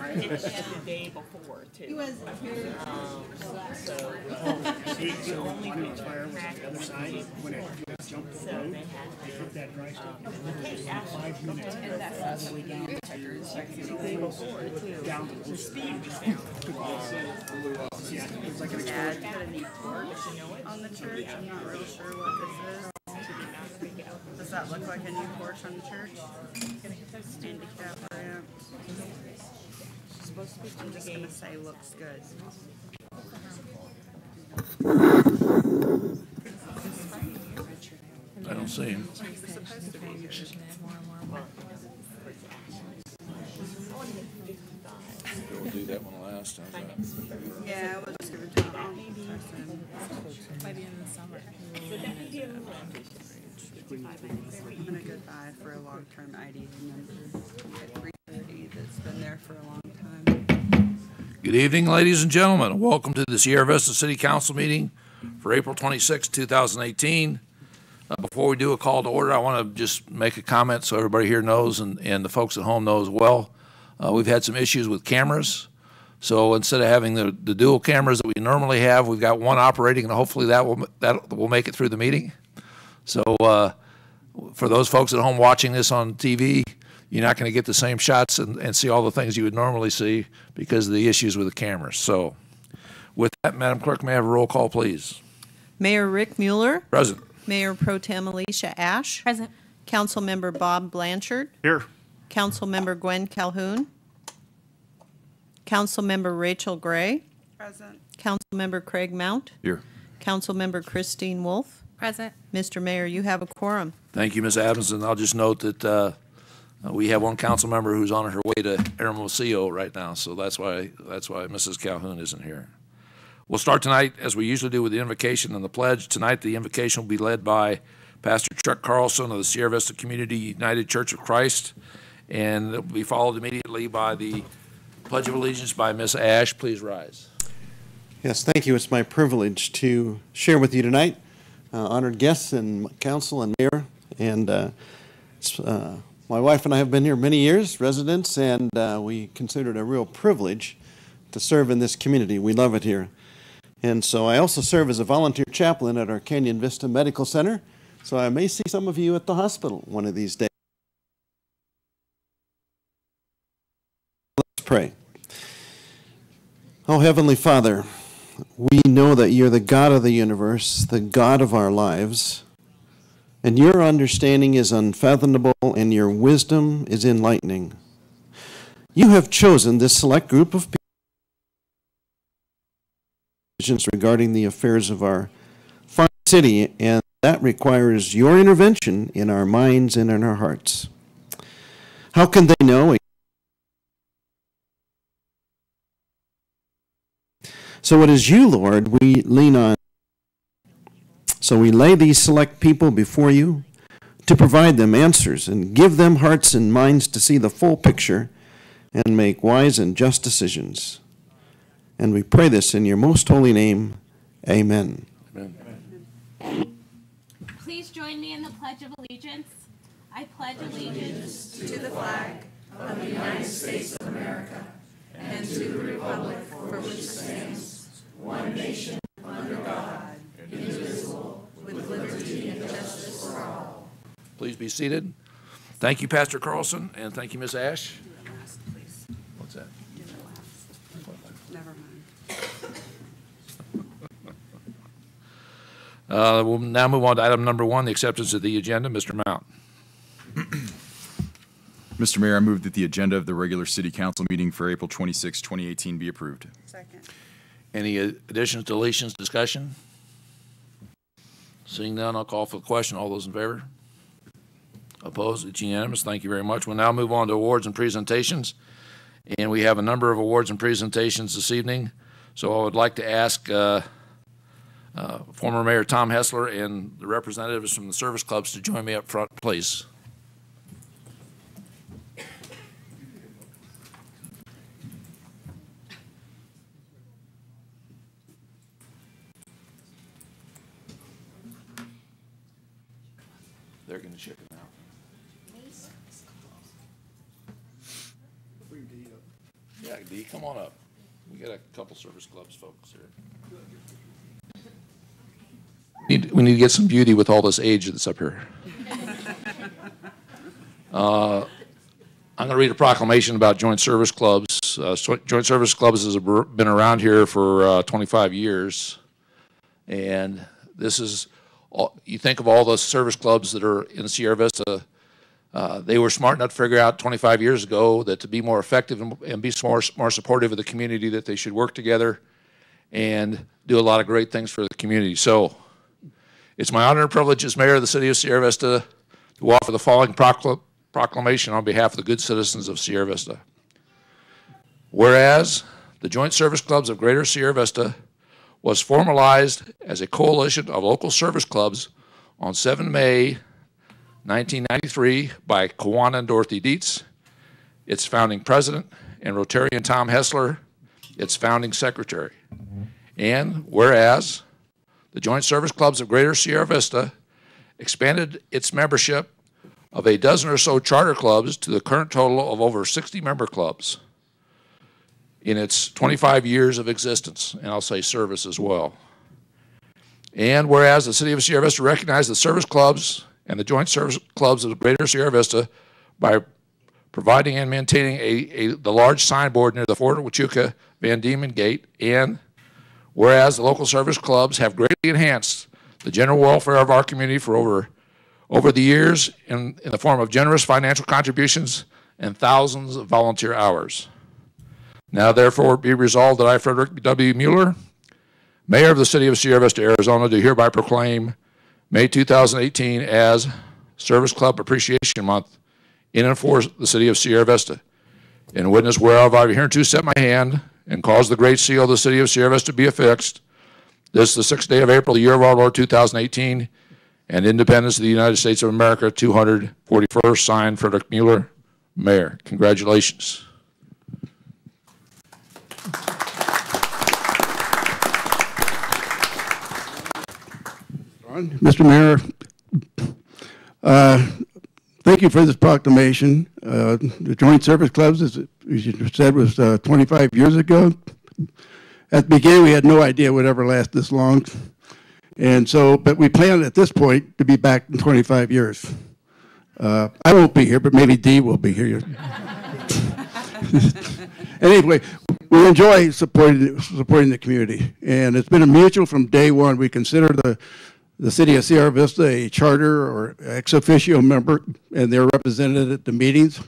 the day before too. He was So only when it's fire was on the other side, when it jumped the road, they hit that dry stuff. 5 minutes. and that's all the way down checkers. The day before too. Down The speed was down. Yeah, it was like an Dad explosion. put a new porch on the church. I'm not real sure what this is. Does that look like a new porch on the church? Handicap ramp. I'm just gonna say looks good. I don't see him. It's supposed to be good. We'll do that one last time. Yeah, we'll just give it to the wrong person. By the end of the summer. It's been a good buy for a long-term IDA number at 330 that's been there for a long time. Good evening, ladies and gentlemen. Welcome to the Sierra Vista City Council meeting for April 26, 2018. Before we do a call to order, I want to just make a comment so everybody here knows and the folks at home know as well. We've had some issues with cameras. So instead of having the dual cameras that we normally have, we've got one operating, and hopefully that will make it through the meeting. So for those folks at home watching this on TV, you're not going to get the same shots and see all the things you would normally see because of the issues with the cameras. So with that, Madam Clerk, may I have a roll call, please? Mayor Rick Mueller. Present. Mayor Pro Tem Alicia Ash. Present. Councilmember Bob Blanchard. Here. Councilmember Gwen Calhoun. Councilmember Rachel Gray. Present. Councilmember Craig Mount. Here. Councilmember Christine Wolf. Present. Mr. Mayor, you have a quorum. Thank you, Ms. Adams, and I'll just note that we have one council member who's on her way to Hermosillo right now, so that's why Mrs. Calhoun isn't here. We'll start tonight, as we usually do, with the invocation and the pledge. Tonight, the invocation will be led by Pastor Chuck Carlson of the Sierra Vista Community United Church of Christ, and it will be followed immediately by the Pledge of Allegiance by Ms. Ash. Please rise. Yes, thank you. It's my privilege to share with you tonight, honored guests and council and mayor. And my wife and I have been here many years, residents, and we consider it a real privilege to serve in this community. We love it here. And so I also serve as a volunteer chaplain at our Canyon Vista Medical Center. So I may see some of you at the hospital one of these days. Let's pray. Oh, Heavenly Father, we know that you're the God of the universe, the God of our lives, and your understanding is unfathomable and your wisdom is enlightening. You have chosen this select group of people regarding the affairs of our fine city, and that requires your intervention in our minds and in our hearts. How can they know? So it is you, Lord, we lean on. So we lay these select people before you to provide them answers and give them hearts and minds to see the full picture and make wise and just decisions. And we pray this in your most holy name. Amen. Amen. Please join me in the Pledge of Allegiance. I pledge allegiance To the flag of the United States of America and to the republic for which it stands, one nation, under God, indivisible, with liberty and justice for all. Please be seated. Thank you, Pastor Carlson, and thank you, Ms. Ash. What's that? Never mind. We'll now move on to item number 1, the acceptance of the agenda. Mr. Mount. Mr. Mayor, I move that the agenda of the regular city council meeting for April 26, 2018 be approved. Second. Any additions, deletions, discussion? Seeing none, I'll call for the question. All those in favor? Opposed? It's unanimous. Thank you very much. We'll now move on to awards and presentations. And we have a number of awards and presentations this evening. So I would like to ask former Mayor Tom Hessler and the representatives from the service clubs to join me up front, please. They're going to check it out. Yeah. Yeah, D, come on up. We got a couple service clubs folks here. We need to get some beauty with all this age that's up here. I'm going to read a proclamation about joint service clubs. Joint service clubs has been around here for 25 years. And this is, you think of all the service clubs that are in Sierra Vista, they were smart enough to figure out 25 years ago that to be more effective and be more supportive of the community, that they should work together and do a lot of great things for the community. So it's my honor and privilege as mayor of the city of Sierra Vista to offer the following proclamation on behalf of the good citizens of Sierra Vista. Whereas the Joint Service Clubs of Greater Sierra Vista was formalized as a coalition of local service clubs on 7 May 1993 by Kawana and Dorothy Dietz, its founding president, and Rotarian Tom Hessler, its founding secretary. And whereas the Joint Service Clubs of Greater Sierra Vista expanded its membership of a dozen or so charter clubs to the current total of over 60 member clubs in its 25 years of existence, and I'll say service as well. And whereas the city of Sierra Vista recognized the service clubs and the joint service clubs of Greater Sierra Vista by providing and maintaining the large signboard near the Fort Huachuca Van Diemen Gate, and whereas the local service clubs have greatly enhanced the general welfare of our community for over the years in the form of generous financial contributions and thousands of volunteer hours. Now therefore be resolved that I, Frederick W. Mueller, Mayor of the City of Sierra Vista, Arizona, do hereby proclaim May 2018 as Service Club Appreciation Month in and for the City of Sierra Vista. In witness whereof I hereunto set my hand and cause the great seal of the City of Sierra Vista to be affixed. This the 6th day of April, the year of our Lord 2018, and Independence of the United States of America, 241st, signed Frederick Mueller, Mayor. Congratulations. Mr. Mayor, thank you for this proclamation. The Joint Service Clubs, as you said, was 25 years ago. At the beginning, we had no idea it would ever last this long. And so, but we plan at this point to be back in 25 years. I won't be here, but maybe Dee will be here. Anyway, we enjoy supporting the community. And it's been a mutual from day one. We consider the City of Sierra Vista a charter or ex officio member, and they're represented at the meetings.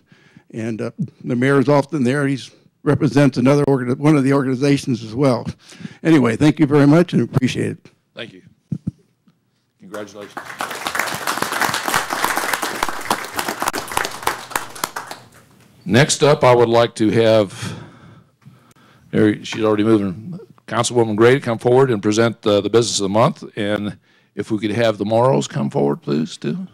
And the mayor is often there. He represents one of the organizations as well. Anyway, thank you very much and appreciate it. Thank you. Congratulations. Next up, I would like to have, she's already moving, Councilwoman Gray to come forward and present the business of the month. And if we could have the Morrows come forward, please, too.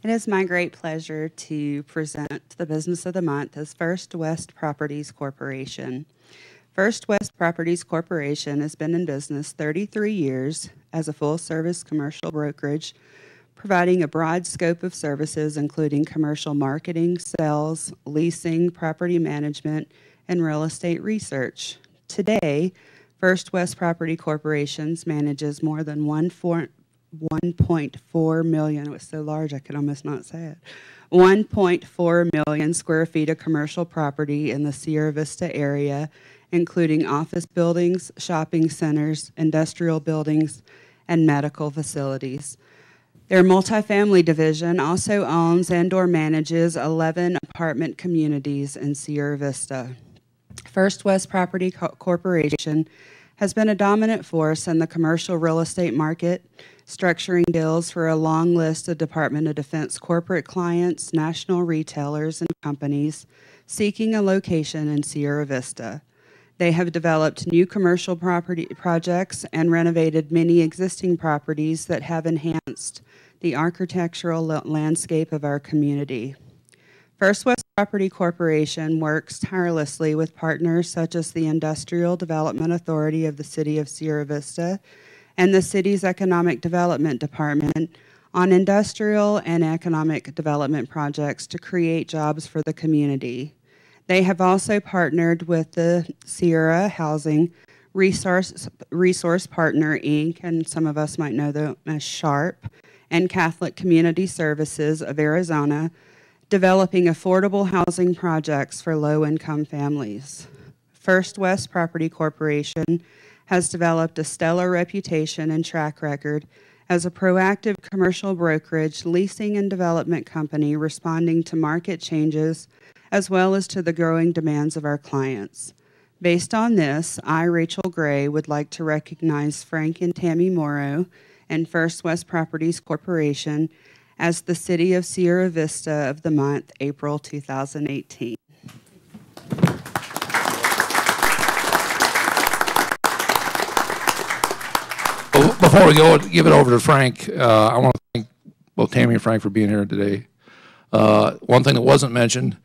It is my great pleasure to present the business of the month as First West Properties Corporation. First West Properties Corporation has been in business 33 years as a full-service commercial brokerage, providing a broad scope of services including commercial marketing, sales, leasing, property management, and real estate research. Today, First West Property Corporation manages more than 1.4 million, it was so large I could almost not say it, 1.4 million square feet of commercial property in the Sierra Vista area, including office buildings, shopping centers, industrial buildings, and medical facilities. Their multifamily division also owns and/or manages 11 apartment communities in Sierra Vista. First West Property Corporation has been a dominant force in the commercial real estate market, structuring deals for a long list of Department of Defense corporate clients, national retailers, and companies seeking a location in Sierra Vista. They have developed new commercial property projects and renovated many existing properties that have enhanced the architectural landscape of our community. First West Property Corporation works tirelessly with partners such as the Industrial Development Authority of the City of Sierra Vista and the city's Economic Development Department on industrial and economic development projects to create jobs for the community. They have also partnered with the Sierra Housing Resource Partner, Inc., and some of us might know them as SHARP, and Catholic Community Services of Arizona, developing affordable housing projects for low-income families. First West Property Corporation has developed a stellar reputation and track record as a proactive commercial brokerage, leasing, and development company responding to market changes as well as to the growing demands of our clients. Based on this, I, Rachel Gray, would like to recognize Frank and Tammy Morrow and First West Properties Corporation as the City of Sierra Vista of the month, April 2018. Before we go, give it over to Frank. I want to thank both Tammy and Frank for being here today. One thing that wasn't mentioned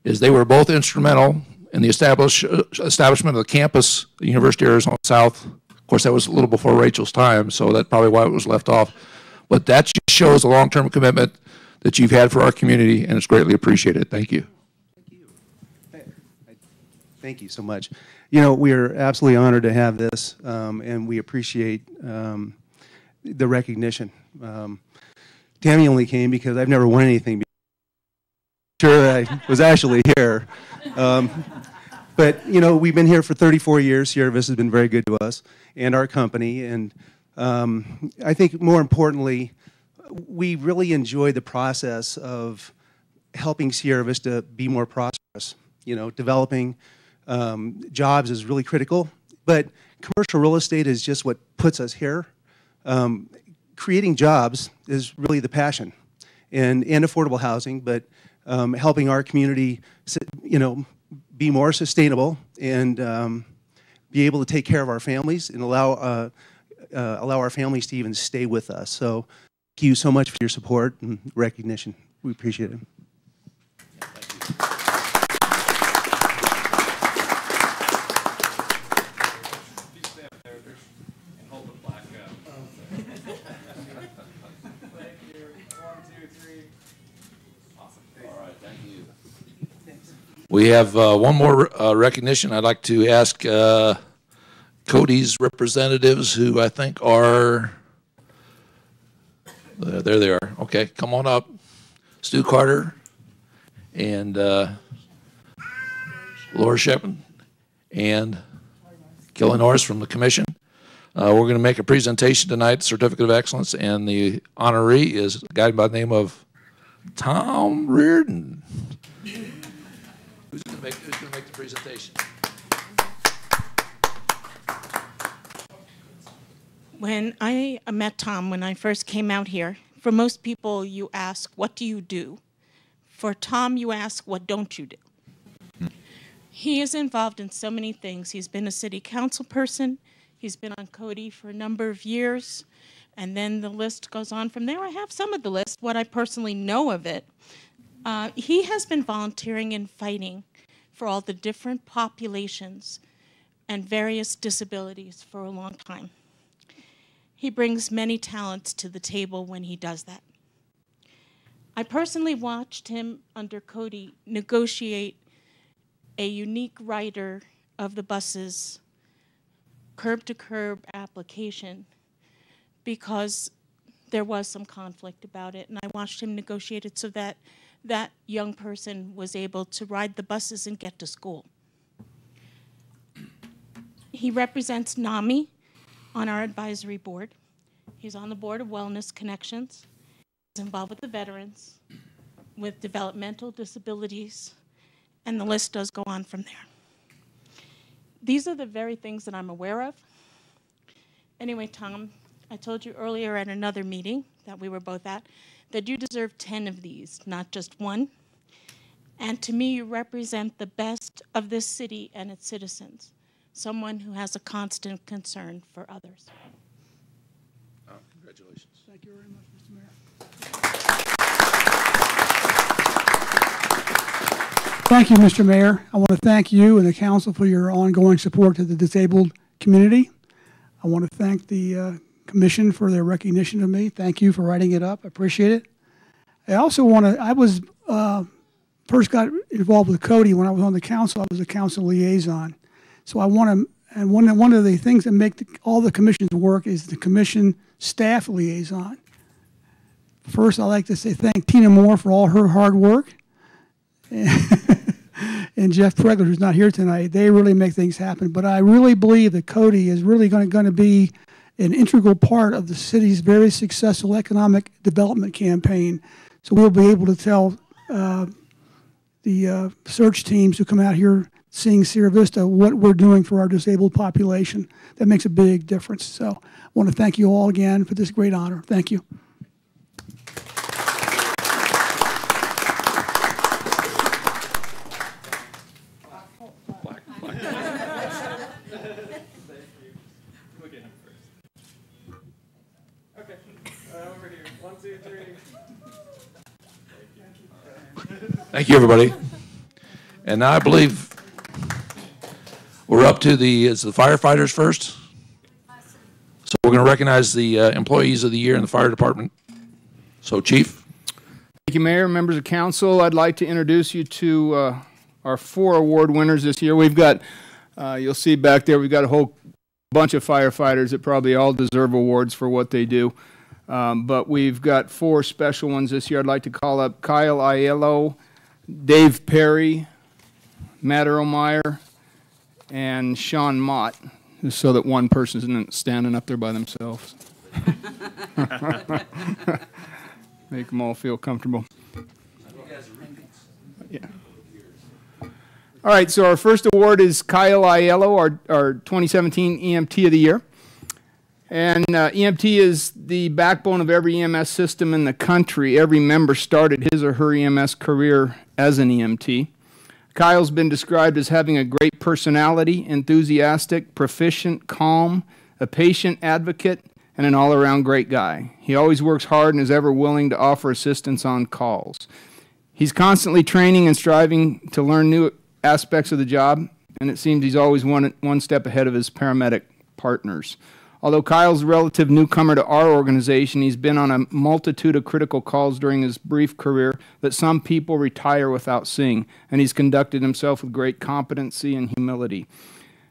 is they were both instrumental in the establishment of the campus at University of Arizona South. Of course, that was a little before Rachel's time, so that's probably why it was left off. But that just shows the long-term commitment that you've had for our community, and it's greatly appreciated. Thank you. Thank you so much. You know, we are absolutely honored to have this, and we appreciate the recognition. Tammy only came because I've never won anything before. Sure that I was actually here. But, you know, we've been here for 34 years. Sierra Vista has been very good to us and our company. And I think more importantly, we really enjoy the process of helping Sierra Vista be more prosperous. You know, developing jobs is really critical, but commercial real estate is just what puts us here. Creating jobs is really the passion, and affordable housing, but helping our community, you know, be more sustainable and be able to take care of our families and allow our families to even stay with us. So thank you so much for your support and recognition. We appreciate it. We have one more recognition. I'd like to ask Cody's representatives, who I think are, there they are. Okay, come on up. Stu Carter and Laura Shepard and Kelly Norris from the commission. We're going to make a presentation tonight, Certificate of Excellence, and the honoree is a guy by the name of Tom Reardon. Who's going to make the presentation? When I met Tom, when I first came out here, for most people you ask, what do you do? For Tom, you ask, what don't you do? He is involved in so many things. He's been a city council person. He's been on Cody for a number of years. And then the list goes on from there. I have some of the list, what I personally know of it. He has been volunteering and fighting for all the different populations and various disabilities for a long time. He brings many talents to the table when he does that. I personally watched him under Cody negotiate a unique rider of the bus's curb-to-curb application because there was some conflict about it, and I watched him negotiate it so that that young person was able to ride the buses and get to school. He represents NAMI on our advisory board. He's on the board of Wellness Connections. He's involved with the veterans, with developmental disabilities, and the list does go on from there. These are the very things that I'm aware of. Anyway, Tom, I told you earlier at another meeting that we were both at that you deserve 10 of these, not just one. And to me, you represent the best of this city and its citizens, someone who has a constant concern for others. Congratulations. Thank you very much, Mr. Mayor. Thank you, Mr. Mayor. I want to thank you and the council for your ongoing support to the disabled community. I want to thank the commission for their recognition of me. Thank you for writing it up. I appreciate it. I also want to, I was first got involved with Cody when I was on the council. I was a council liaison. So I want to, and one of the things that make all the commissions work is the commission staff liaison. First, I'd like to say thank Tina Moore for all her hard work. And Jeff Pregler, who's not here tonight. They really make things happen. But I really believe that Cody is really going to be an integral part of the city's very successful economic development campaign. So we'll be able to tell the search teams who come out here seeing Sierra Vista what we're doing for our disabled population. That makes a big difference. So I want to thank you all again for this great honor. Thank you. Thank you, everybody. And now I believe we're up to the firefighters first. So we're going to recognize the employees of the year in the fire department. So, Chief. Thank you, Mayor, members of council. I'd like to introduce you to our 4 award winners this year. We've got, you'll see back there, we've got a whole bunch of firefighters that probably all deserve awards for what they do. But we've got 4 special ones this year. I'd like to call up Kyle Aiello, Dave Perry, Matt Erlmeyer, and Sean Mott, just so that one person isn't standing up there by themselves. Make them all feel comfortable. Yeah. All right, so our first award is Kyle Aiello, our 2017 EMT of the Year. And EMT is the backbone of every EMS system in the country. Every member started his or her EMS career as an EMT. Kyle's been described as having a great personality, enthusiastic, proficient, calm, a patient advocate, and an all-around great guy. He always works hard and is ever willing to offer assistance on calls. He's constantly training and striving to learn new aspects of the job, and it seems he's always one step ahead of his paramedic partners. Although Kyle's a relative newcomer to our organization, he's been on a multitude of critical calls during his brief career that some people retire without seeing, and he's conducted himself with great competency and humility.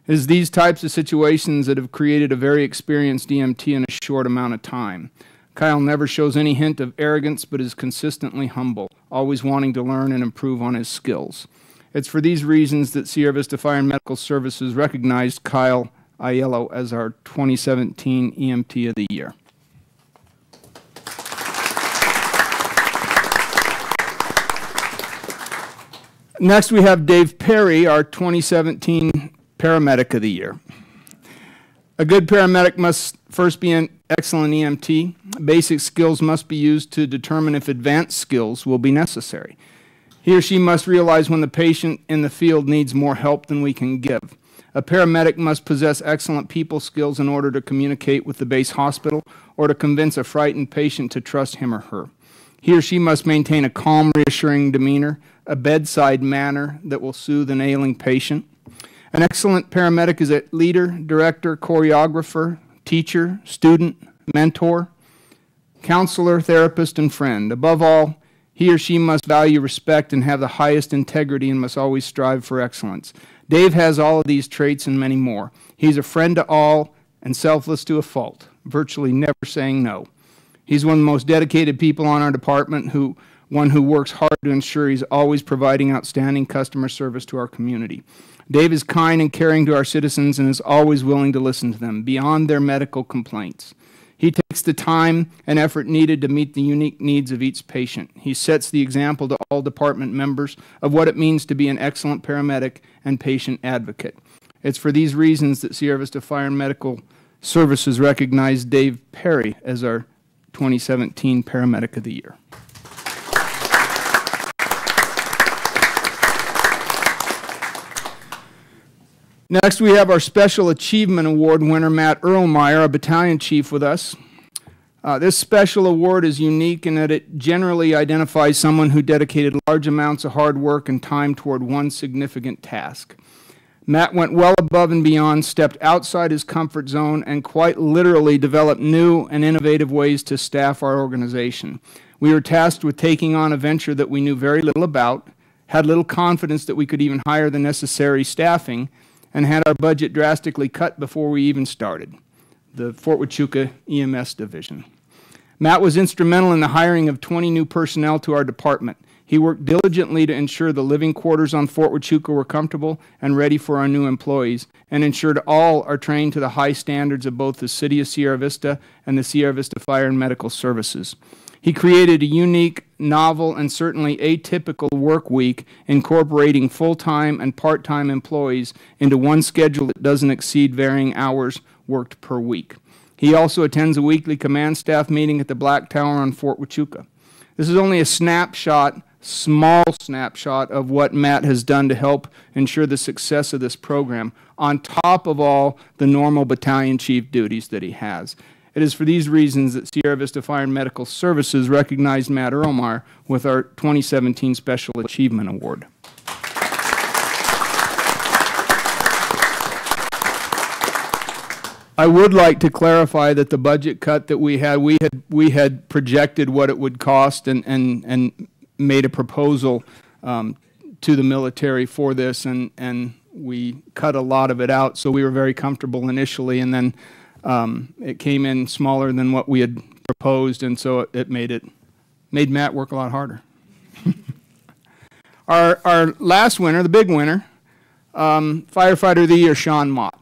It is these types of situations that have created a very experienced EMT in a short amount of time. Kyle never shows any hint of arrogance, but is consistently humble, always wanting to learn and improve on his skills. It's for these reasons that Sierra Vista Fire and Medical Services recognized Kyle Aiello as our 2017 EMT of the Year. Next, we have Dave Perry, our 2017 Paramedic of the Year. A good paramedic must first be an excellent EMT. Basic skills must be used to determine if advanced skills will be necessary. He or she must realize when the patient in the field needs more help than we can give. A paramedic must possess excellent people skills in order to communicate with the base hospital or to convince a frightened patient to trust him or her. He or she must maintain a calm, reassuring demeanor, a bedside manner that will soothe an ailing patient. An excellent paramedic is a leader, director, choreographer, teacher, student, mentor, counselor, therapist, and friend. Above all, he or she must value respect and have the highest integrity and must always strive for excellence. Dave has all of these traits and many more. He's a friend to all and selfless to a fault, virtually never saying no. He's one of the most dedicated people on our department, one who works hard to ensure he's always providing outstanding customer service to our community. Dave is kind and caring to our citizens and is always willing to listen to them beyond their medical complaints. He takes the time and effort needed to meet the unique needs of each patient. He sets the example to all department members of what it means to be an excellent paramedic and patient advocate. It's for these reasons that Sierra Vista Fire and Medical Services recognized Dave Perry as our 2017 Paramedic of the Year. Next, we have our Special Achievement Award winner, Matt Erlmeyer, a battalion chief with us. This special award is unique in that it generally identifies someone who dedicated large amounts of hard work and time toward one significant task. Matt went well above and beyond, stepped outside his comfort zone, and quite literally developed new and innovative ways to staff our organization. We were tasked with taking on a venture that we knew very little about, had little confidence that we could even hire the necessary staffing, and had our budget drastically cut before we even started, the Fort Huachuca EMS division. Matt was instrumental in the hiring of 20 new personnel to our department. He worked diligently to ensure the living quarters on Fort Huachuca were comfortable and ready for our new employees, and ensured all are trained to the high standards of both the City of Sierra Vista and the Sierra Vista Fire and Medical Services. He created a unique, novel, and certainly atypical work week, incorporating full-time and part-time employees into one schedule that doesn't exceed varying hours worked per week. He also attends a weekly command staff meeting at the Black Tower on Fort Huachuca. This is only a snapshot, small snapshot of what Matt has done to help ensure the success of this program, on top of all the normal battalion chief duties that he has. It is for these reasons that Sierra Vista Fire and Medical Services recognized Matt Erlmeyer with our 2017 Special Achievement Award. I would like to clarify that the budget cut that we had projected what it would cost and made a proposal to the military for this, and we cut a lot of it out, so we were very comfortable initially, and then it came in smaller than what we had proposed, and so it made Matt work a lot harder. Our last winner, the big winner, Firefighter of the Year, Sean Mott.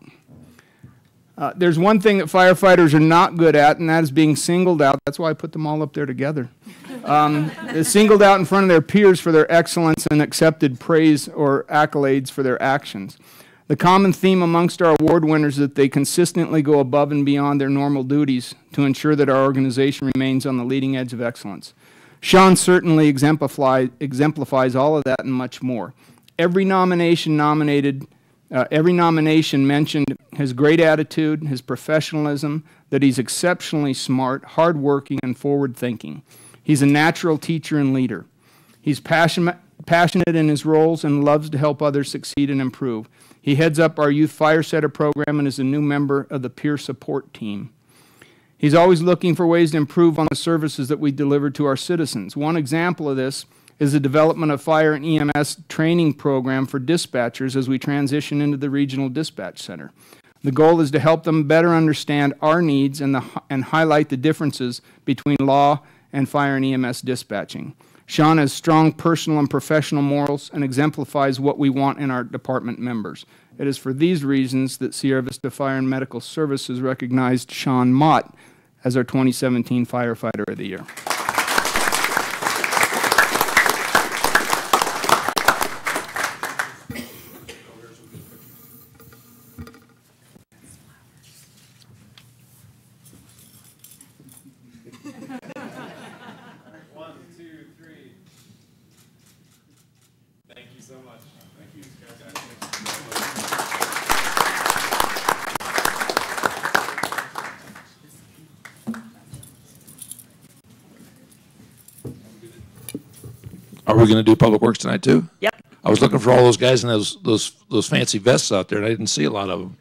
There's one thing that firefighters are not good at, and that is being singled out. That's why I put them all up there together. Singled out in front of their peers for their excellence and accepted praise or accolades for their actions. The common theme amongst our award winners is that they consistently go above and beyond their normal duties to ensure that our organization remains on the leading edge of excellence. Sean certainly exemplifies all of that and much more. Every nomination mentioned his great attitude, his professionalism, that he's exceptionally smart, hardworking, and forward-thinking. He's a natural teacher and leader. He's passionate in his roles and loves to help others succeed and improve. He heads up our Youth Fire Setter program and is a new member of the peer support team. He's always looking for ways to improve on the services that we deliver to our citizens. One example of this is the development of fire and EMS training program for dispatchers as we transition into the regional dispatch center. The goal is to help them better understand our needs and highlight the differences between law and fire and EMS dispatching. Sean has strong personal and professional morals and exemplifies what we want in our department members. It is for these reasons that Sierra Vista Fire and Medical Services recognized Sean Mott as our 2017 Firefighter of the Year. Are we going to do Public Works tonight too? Yep. I was looking for all those guys in those fancy vests out there, and I didn't see a lot of them.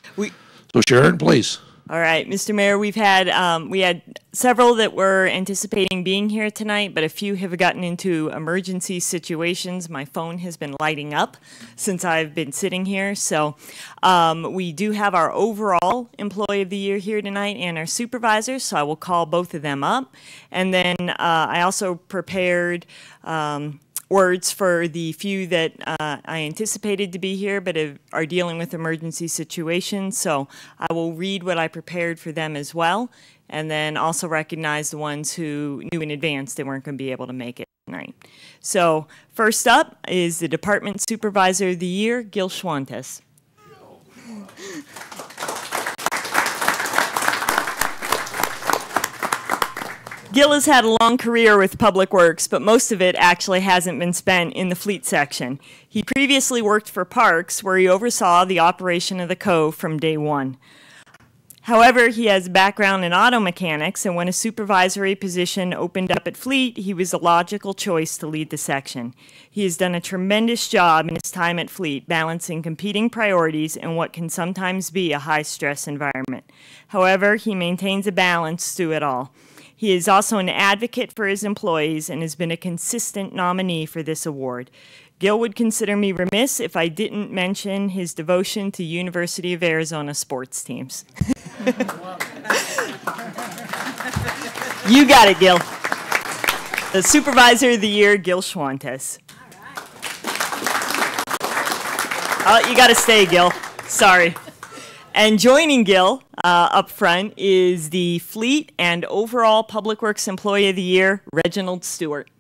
So Sharon, please. All right, Mr. Mayor, we had several that were anticipating being here tonight, but a few have gotten into emergency situations. My phone has been lighting up since I've been sitting here. So we do have our overall Employee of the Year here tonight and our supervisors, so I will call both of them up. And then I also prepared words for the few that I anticipated to be here but are dealing with emergency situations. So I will read what I prepared for them as well, and then also recognize the ones who knew in advance they weren't going to be able to make it tonight. So first up is the Department Supervisor of the Year, Gil Schwantes. Gil has had a long career with Public Works, but most of it actually hasn't been spent in the fleet section. He previously worked for Parks, where he oversaw the operation of the Cove from day one. However, he has a background in auto mechanics, and when a supervisory position opened up at Fleet, he was a logical choice to lead the section. He has done a tremendous job in his time at Fleet, balancing competing priorities in what can sometimes be a high-stress environment. However, he maintains a balance through it all. He is also an advocate for his employees and has been a consistent nominee for this award. Gil would consider me remiss if I didn't mention his devotion to University of Arizona sports teams. You got it, Gil. The Supervisor of the Year, Gil Schwantes. Oh, you got to stay, Gil. Sorry. And joining Gil up front is the Fleet and overall Public Works Employee of the Year, Reginald Stewart.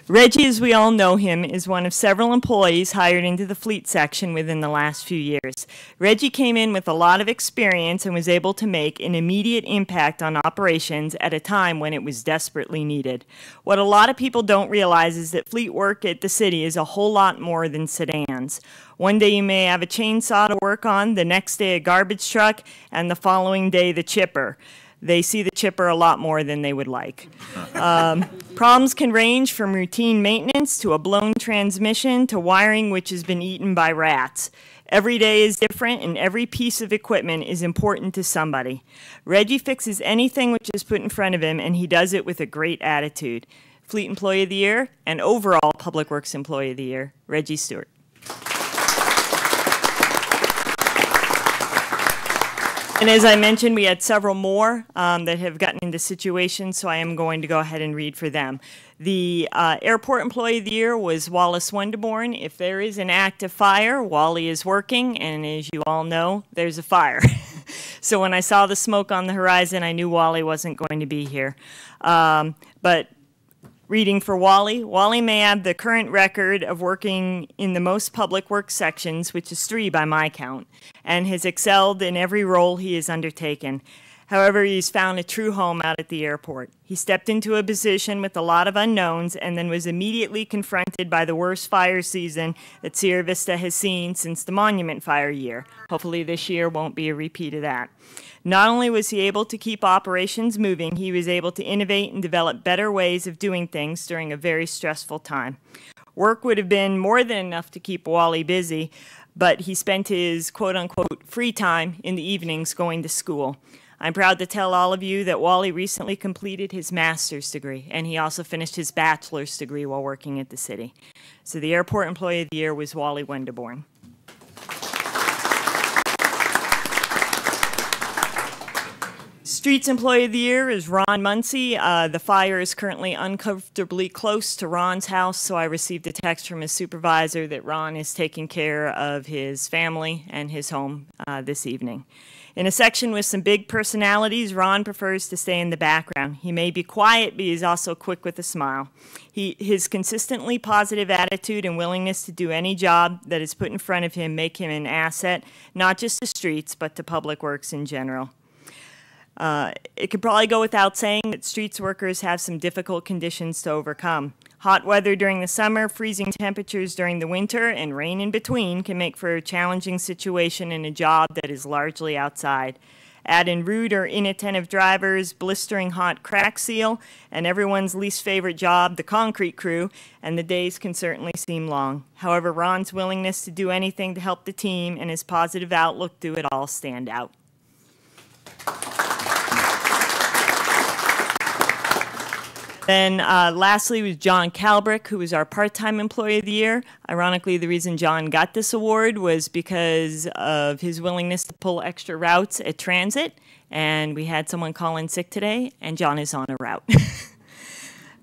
Reggie, as we all know him, is one of several employees hired into the Fleet section within the last few years. Reggie came in with a lot of experience and was able to make an immediate impact on operations at a time when it was desperately needed. What a lot of people don't realize is that Fleet work at the city is a whole lot more than sedans. One day you may have a chainsaw to work on, the next day a garbage truck, and the following day the chipper. They see the chipper a lot more than they would like. Problems can range from routine maintenance to a blown transmission to wiring which has been eaten by rats. Every day is different and every piece of equipment is important to somebody. Reggie fixes anything which is put in front of him, and he does it with a great attitude. Fleet Employee of the Year and overall Public Works Employee of the Year, Reggie Stewart. And as I mentioned, we had several more that have gotten into situations, so I am going to go ahead and read for them. The Airport Employee of the Year was Wallace Wenderborn. If there is an active fire, Wally is working, and as you all know, there's a fire. So when I saw the smoke on the horizon, I knew Wally wasn't going to be here. But reading for Wally, Wally may have the current record of working in the most public works sections, which is 3 by my count, and has excelled in every role he has undertaken. However, he's found a true home out at the airport. He stepped into a position with a lot of unknowns and then was immediately confronted by the worst fire season that Sierra Vista has seen since the Monument Fire year. Hopefully this year won't be a repeat of that. Not only was he able to keep operations moving, he was able to innovate and develop better ways of doing things during a very stressful time. Work would have been more than enough to keep Wally busy, but he spent his quote-unquote free time in the evenings going to school. I'm proud to tell all of you that Wally recently completed his master's degree, and he also finished his bachelor's degree while working at the city. So the Airport Employee of the Year was Wally Wenderborn. Streets Employee of the Year is Ron Muncie. The fire is currently uncomfortably close to Ron's house, so I received a text from his supervisor that Ron is taking care of his family and his home this evening. In a section with some big personalities, Ron prefers to stay in the background. He may be quiet, but he's also quick with a smile. His consistently positive attitude and willingness to do any job that is put in front of him make him an asset, not just to streets, but to public works in general. It could probably go without saying that streets workers have some difficult conditions to overcome. Hot weather during the summer, freezing temperatures during the winter, and rain in between can make for a challenging situation in a job that is largely outside. Add in rude or inattentive drivers, blistering hot crack seal, and everyone's least favorite job, the concrete crew, and the days can certainly seem long. However, Ron's willingness to do anything to help the team and his positive outlook through it all stand out. Then lastly was John Calbrick, who was our part-time Employee of the Year. Ironically, the reason John got this award was because of his willingness to pull extra routes at transit. And we had someone call in sick today, and John is on a route.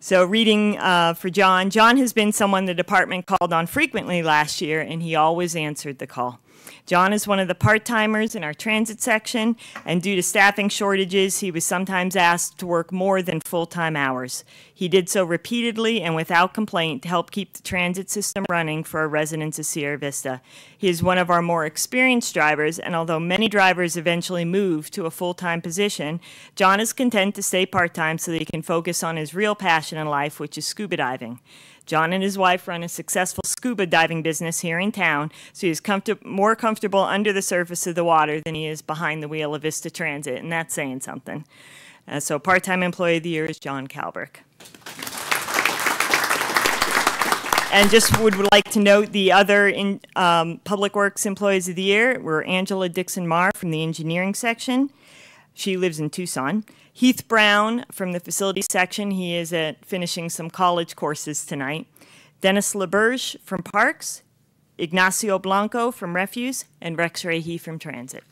So reading for John, John has been someone the department called on frequently last year, and he always answered the call. John is one of the part-timers in our transit section, and due to staffing shortages, he was sometimes asked to work more than full-time hours. He did so repeatedly and without complaint to help keep the transit system running for our residents of Sierra Vista. He is one of our more experienced drivers, and although many drivers eventually move to a full-time position, John is content to stay part-time so that he can focus on his real passion in life, which is scuba diving. John and his wife run a successful scuba diving business here in town, so he's more comfortable under the surface of the water than he is behind the wheel of Vista Transit, and that's saying something. So part-time employee of the year is John Kalbrick. And just would like to note the other Public Works Employees of the Year were Angela Dixon-Marr from the engineering section. She lives in Tucson. Heath Brown from the facility section. He is finishing some college courses tonight. Dennis LaBerge from Parks. Ignacio Blanco from Refuse. And Rex Rahe from Transit.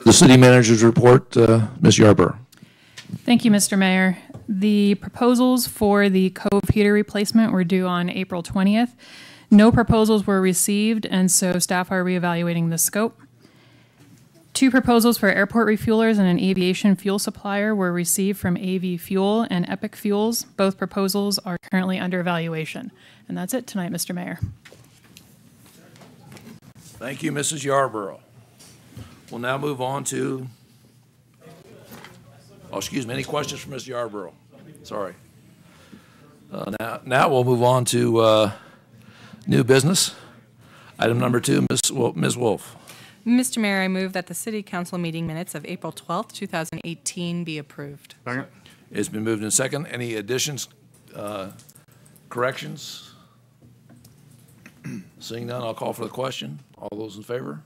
The city manager's report, Ms. Yarborough. Thank you, Mr. Mayor. The proposals for the cove heater replacement were due on April 20th. No proposals were received, and so staff are reevaluating the scope. 2 proposals for airport refuelers and an aviation fuel supplier were received from AV Fuel and Epic Fuels. Both proposals are currently under evaluation. And that's it tonight, Mr. Mayor. Thank you, Mrs. Yarborough. We'll now move on to, any questions for Ms. Yarborough? Sorry. Now we'll move on to new business. Item number 2, Ms. Wolf. Mr. Mayor, I move that the City Council meeting minutes of April 12th, 2018 be approved. Second. It's been moved in second. Any additions, corrections? Seeing none, I'll call for the question. All those in favor?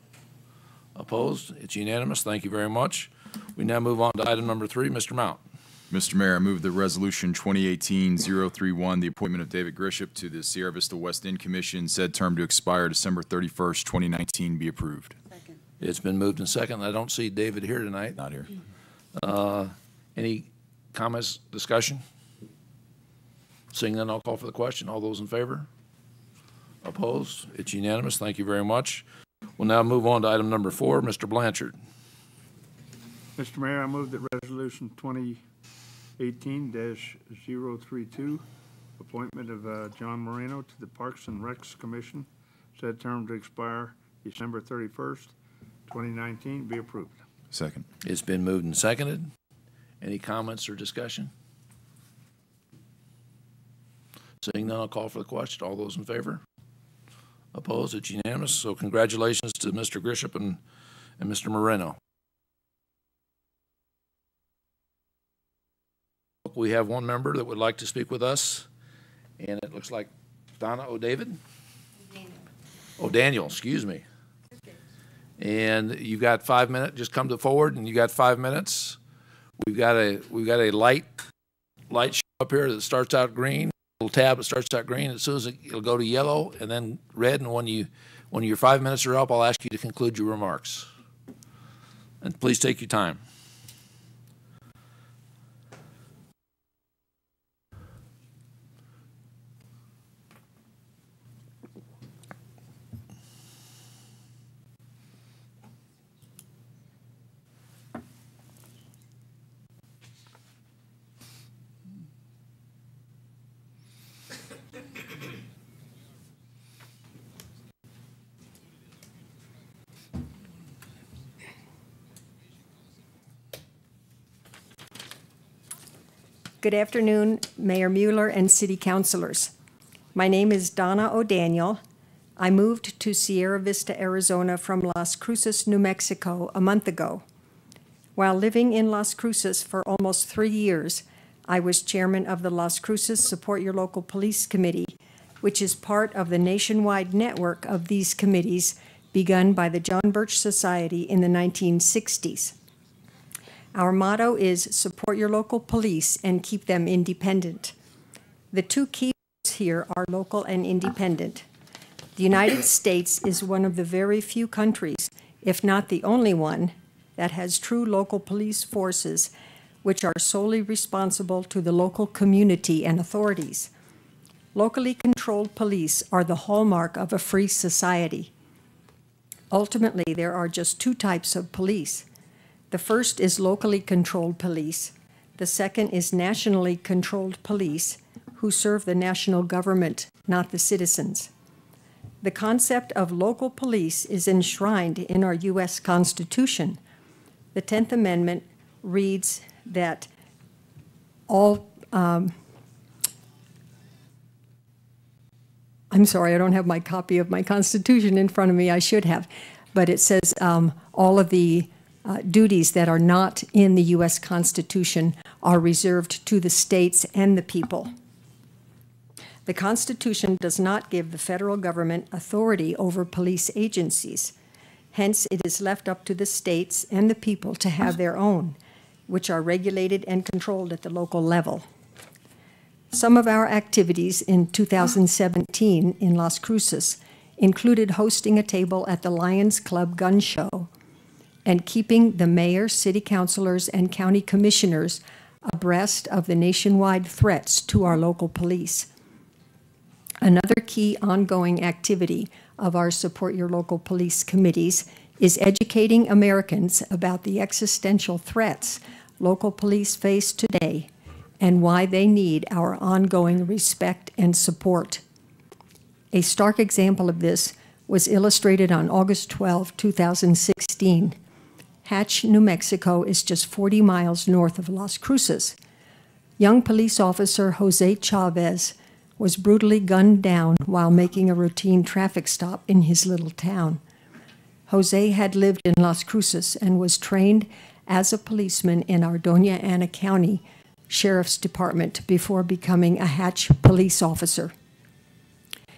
Opposed? It's unanimous. Thank you very much. We now move on to item number 3, Mr. Mount. Mr. Mayor, I move that Resolution 2018-031, the appointment of David Grisham to the Sierra Vista West End Commission, said term to expire December 31st, 2019, be approved. Second. It's been moved in second. I don't see David here tonight. Not here. Any comments, discussion? Seeing none, I'll call for the question. All those in favor? Opposed? It's unanimous. Thank you very much. We'll now move on to item number 4, Mr. Blanchard. Mr. Mayor, I move that Resolution 2018-032, appointment of John Moreno to the Parks and Recs Commission, said term to expire December 31st, 2019, be approved. Second. It's been moved and seconded. Any comments or discussion? Seeing none, I'll call for the question. All those in favor? Opposed? It's unanimous. So congratulations to Mr. Grisham and Mr. Moreno. We have one member that would like to speak with us, and it looks like Donna ODaniel, excuse me. And you've got 5 minutes. Just come forward, and you got 5 minutes. We've got a light show up here that starts out green. Little tab that starts out green. As soon as it'll go to yellow and then red. And when your 5 minutes are up, I'll ask you to conclude your remarks. And please take your time. Good afternoon, Mayor Mueller and City Councilors. My name is Donna ODaniel. I moved to Sierra Vista, Arizona from Las Cruces, New Mexico a month ago. While living in Las Cruces for almost 3 years, I was chairman of the Las Cruces Support Your Local Police Committee, which is part of the nationwide network of these committees begun by the John Birch Society in the 1960s. Our motto is support your local police and keep them independent. The two key words here are local and independent. The United States is one of the very few countries, if not the only one, that has true local police forces which are solely responsible to the local community and authorities. Locally controlled police are the hallmark of a free society. Ultimately, there are just two types of police. The first is locally controlled police. The second is nationally controlled police who serve the national government, not the citizens. The concept of local police is enshrined in our U.S. Constitution. The 10th Amendment reads that all, I'm sorry, I don't have my copy of my Constitution in front of me. I should have. But it says all of the duties that are not in the U.S. Constitution are reserved to the states and the people. The Constitution does not give the federal government authority over police agencies. Hence, it is left up to the states and the people to have their own, which are regulated and controlled at the local level. Some of our activities in 2017 in Las Cruces included hosting a table at the Lions Club gun show and keeping the mayor, city councilors, and county commissioners abreast of the nationwide threats to our local police. Another key ongoing activity of our Support Your Local Police committees is educating Americans about the existential threats local police face today and why they need our ongoing respect and support. A stark example of this was illustrated on August 12, 2016. Hatch, New Mexico is just 40 miles north of Las Cruces. Young police officer Jose Chavez was brutally gunned down while making a routine traffic stop in his little town. Jose had lived in Las Cruces and was trained as a policeman in our Doña Ana County Sheriff's Department before becoming a Hatch police officer.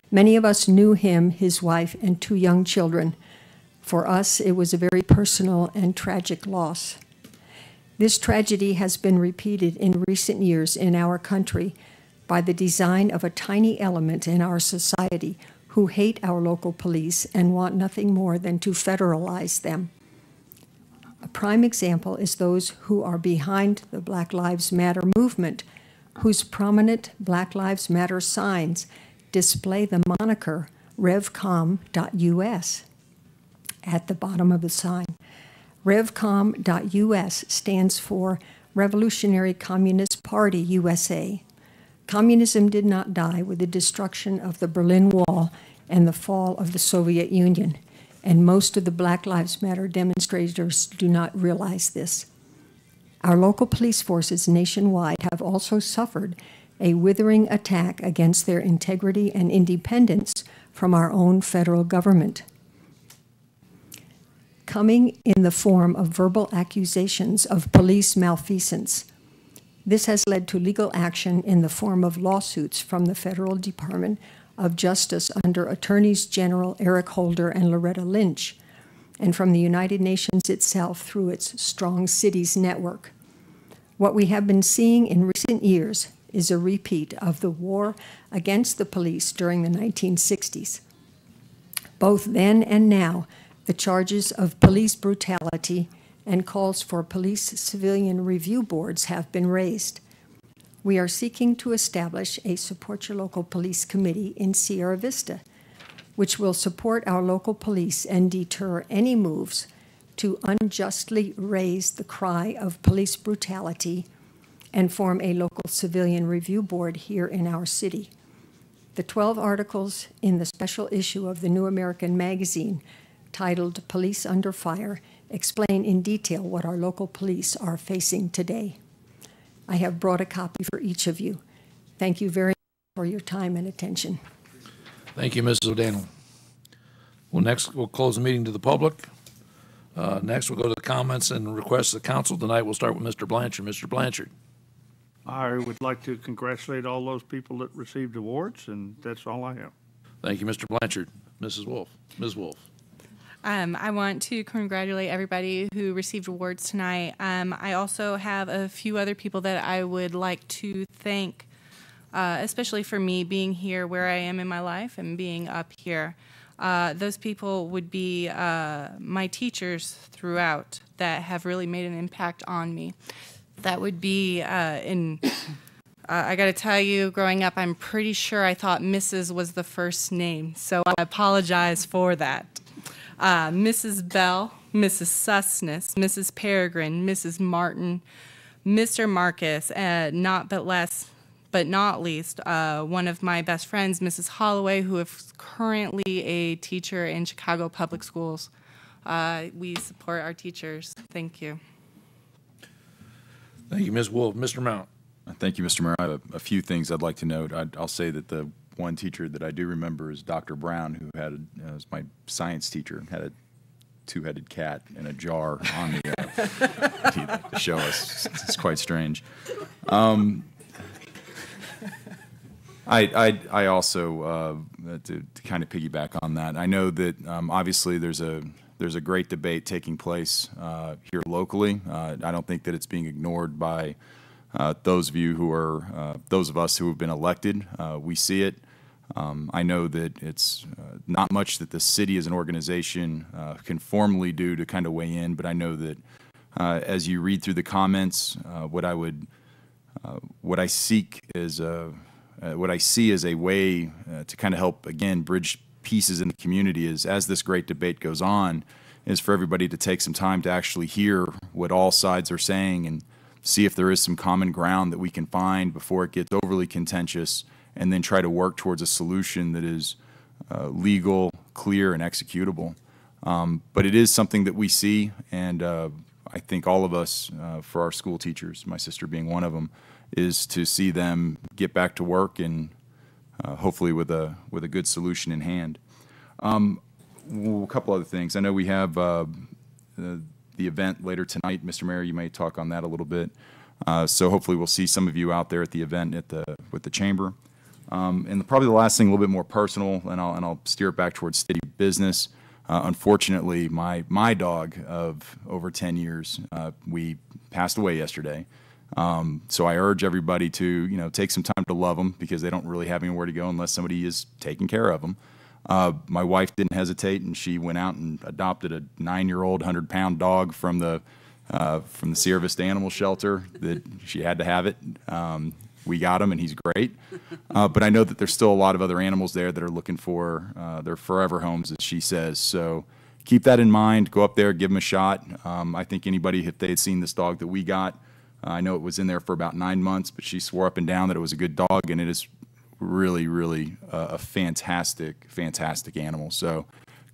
Many of us knew him, his wife, and 2 young children. For us, it was a very personal and tragic loss. This tragedy has been repeated in recent years in our country by the design of a tiny element in our society who hate our local police and want nothing more than to federalize them. A prime example is those who are behind the Black Lives Matter movement, whose prominent Black Lives Matter signs display the moniker revcom.us at the bottom of the sign. Revcom.us stands for Revolutionary Communist Party USA. Communism did not die with the destruction of the Berlin Wall and the fall of the Soviet Union, and most of the Black Lives Matter demonstrators do not realize this. Our local police forces nationwide have also suffered a withering attack against their integrity and independence from our own federal government, coming in the form of verbal accusations of police malfeasance. This has led to legal action in the form of lawsuits from the Federal Department of Justice under Attorneys General Eric Holder and Loretta Lynch, and from the United Nations itself through its Strong Cities Network. What we have been seeing in recent years is a repeat of the war against the police during the 1960s. Both then and now, the charges of police brutality and calls for police civilian review boards have been raised. We are seeking to establish a Support Your Local Police Committee in Sierra Vista, which will support our local police and deter any moves to unjustly raise the cry of police brutality and form a local civilian review board here in our city. The 12 articles in the special issue of the New American Magazine titled Police Under Fire explain in detail what our local police are facing today. I have brought a copy for each of you. Thank you very much for your time and attention. Thank you, Mrs. O'Daniel. Well, next, we'll close the meeting to the public. Next, we'll go to the comments and requests of the council. Tonight, we'll start with Mr. Blanchard. Mr. Blanchard. I would like to congratulate all those people that received awards, and that's all I have. Thank you, Mr. Blanchard. Mrs. Wolf. Ms. Wolf. I want to congratulate everybody who received awards tonight. I also have a few other people that I would like to thank especially for me being here where I am in my life and being up here. Those people would be my teachers throughout that have really made an impact on me. That would be I got to tell you, growing up, I'm pretty sure I thought Mrs. was the first name, so I apologize for that. Mrs. Bell, Mrs. Sussness, Mrs. Peregrine, Mrs. Martin, Mr. Marcus, but not least, one of my best friends, Mrs. Holloway, who is currently a teacher in Chicago Public Schools. We support our teachers. Thank you. Thank you, Ms. Wolf. Mr. Mount. Thank you, Mr. Mayor. I have a few things I'd like to note. I'll say that the one teacher that I do remember is Dr. Brown, who was my science teacher, had a two-headed cat in a jar on the to show us. It's quite strange. I also to kind of piggyback on that. I know that obviously there's a great debate taking place here locally. I don't think that it's being ignored by those of you who are those of us who have been elected. We see it. I know that it's not much that the city as an organization can formally do to kind of weigh in, but I know that as you read through the comments, what I see as a way to kind of help, again, bridge pieces in the community is, as this great debate goes on, is for everybody to take some time to actually hear what all sides are saying and see if there is some common ground that we can find before it gets overly contentious, and then try to work towards a solution that is legal, clear, and executable. But it is something that we see, and I think all of us, for our school teachers, my sister being one of them, is to see them get back to work and hopefully with a good solution in hand. A couple other things. I know we have the event later tonight. Mr. Mayor, you may talk on that a little bit. So hopefully we'll see some of you out there at the event with the chamber. And probably the last thing, a little bit more personal, and I'll steer it back towards city business. Unfortunately, my dog of over 10 years, we passed away yesterday. So I urge everybody to, take some time to love them, because they don't really have anywhere to go unless somebody is taking care of them. My wife didn't hesitate, and she went out and adopted a 9-year-old, 100-pound dog from the Sierra Vista Animal Shelter. That she had to have it. We got him, and he's great. But I know that there's still a lot of other animals there that are looking for their forever homes, as she says. So keep that in mind. Go up there, give them a shot. I think anybody, if they had seen this dog that we got, I know it was in there for about 9 months, but she swore up and down that it was a good dog, and it is really, really a fantastic, fantastic animal. So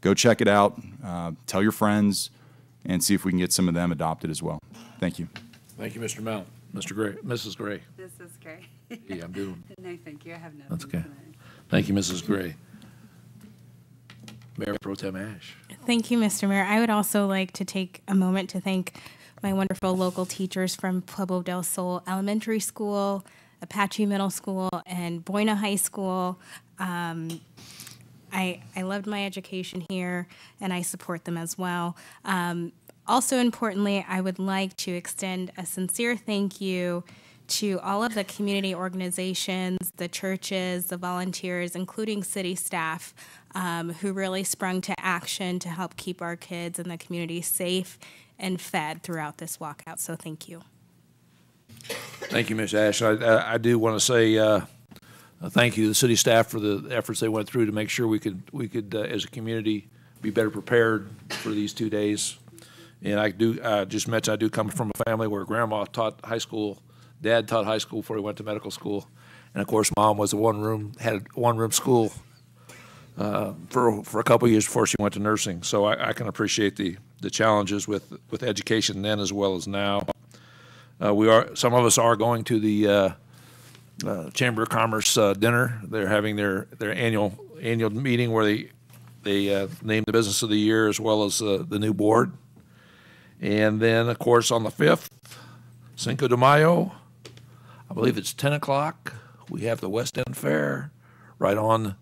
go check it out. Tell your friends, and see if we can get some of them adopted as well. Thank you. Thank you, Mr. Mount. Mr. Gray, Mrs. Gray. Mrs. Gray. Yeah, I'm doing. No, thank you. I have nothing. That's okay. tonight. Thank you, Mrs. Gray. Mayor Pro Tem Ash. Thank you, Mr. Mayor. I would also like to take a moment to thank my wonderful local teachers from Pueblo del Sol Elementary School, Apache Middle School, and Buena High School. I loved my education here, and I support them as well. Also importantly, I would like to extend a sincere thank you to all of the community organizations, the churches, the volunteers, including city staff, who really sprung to action to help keep our kids and the community safe and fed throughout this walkout. So thank you. Thank you, Ms. Ash. I do want to say thank you to the city staff for the efforts they went through to make sure we could as a community be better prepared for these 2 days. And I just mentioned I do come from a family where grandma taught high school, dad taught high school before he went to medical school, and of course mom was had a one-room school for a couple of years before she went to nursing. So I can appreciate the challenges with education then as well as now. Some of us are going to the Chamber of Commerce dinner. They're having their annual meeting where they name the business of the year as well as the new board. And then, of course, on the 5th, Cinco de Mayo, I believe it's 10 o'clock, we have the West End Fair right on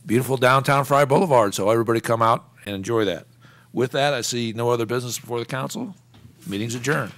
beautiful downtown Fry Boulevard. So everybody come out and enjoy that. With that, I see no other business before the council. Meeting's adjourned.